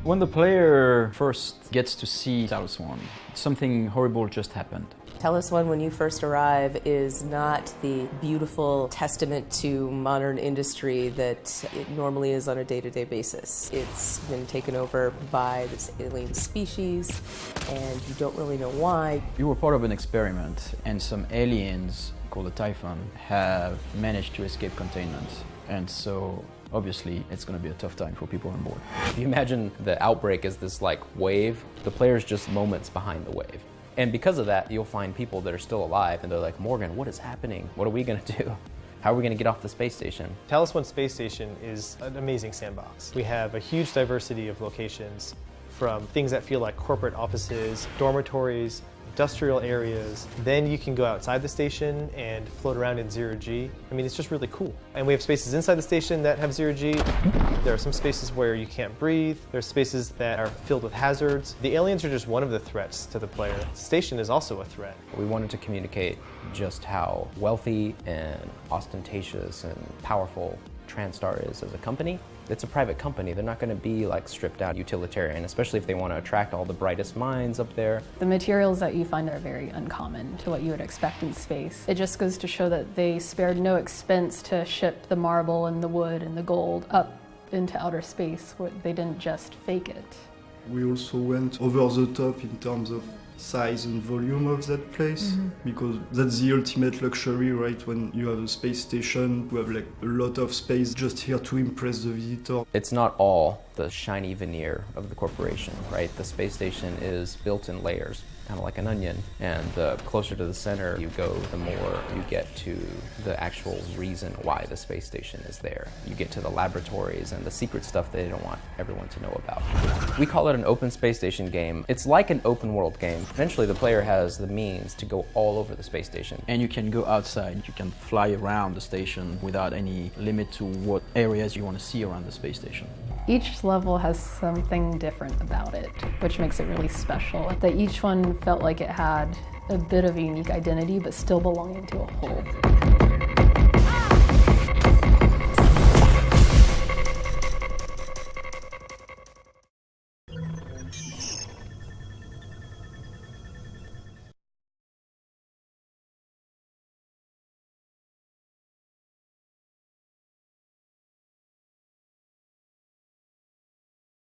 When the player first gets to see Talos I, something horrible just happened. Talos I, when you first arrive, is not the beautiful testament to modern industry that it normally is on a day-to-day basis. It's been taken over by this alien species, and you don't really know why. You were part of an experiment, and some aliens, called the Typhon, have managed to escape containment. And so, obviously, it's going to be a tough time for people on board. If you imagine the outbreak as this like wave, the player's just moments behind the wave. And because of that, you'll find people that are still alive and they're like, Morgan, what is happening? What are we going to do? How are we going to get off the space station? Talos I Space Station is an amazing sandbox. We have a huge diversity of locations, from things that feel like corporate offices, dormitories, industrial areas. Then you can go outside the station and float around in zero-G. I mean, it's just really cool. And we have spaces inside the station that have zero-G. There are some spaces where you can't breathe. There's spaces that are filled with hazards. The aliens are just one of the threats to the player. The station is also a threat. We wanted to communicate just how wealthy and ostentatious and powerful TranStar is as a company. It's a private company. They're not going to be like stripped out utilitarian, especially if they want to attract all the brightest minds up there. The materials that you find are very uncommon to what you would expect in space. It just goes to show that they spared no expense to ship the marble and the wood and the gold up into outer space. They didn't just fake it. We also went over the top in terms of size and volume of that place, because that's the ultimate luxury, right? When you have a space station, you have like a lot of space just here to impress the visitor. It's not all the shiny veneer of the corporation, right? The space station is built in layers, kind of like an onion, and the closer to the center you go, the more you get to the actual reason why the space station is there. You get to the laboratories and the secret stuff they don't want everyone to know about. We call it an open space station game. It's like an open world game. Eventually the player has the means to go all over the space station. And you can go outside, you can fly around the station without any limit to what areas you want to see around the space station. Each level has something different about it, which makes it really special. That each one felt like it had a bit of a unique identity, but still belonging to a whole.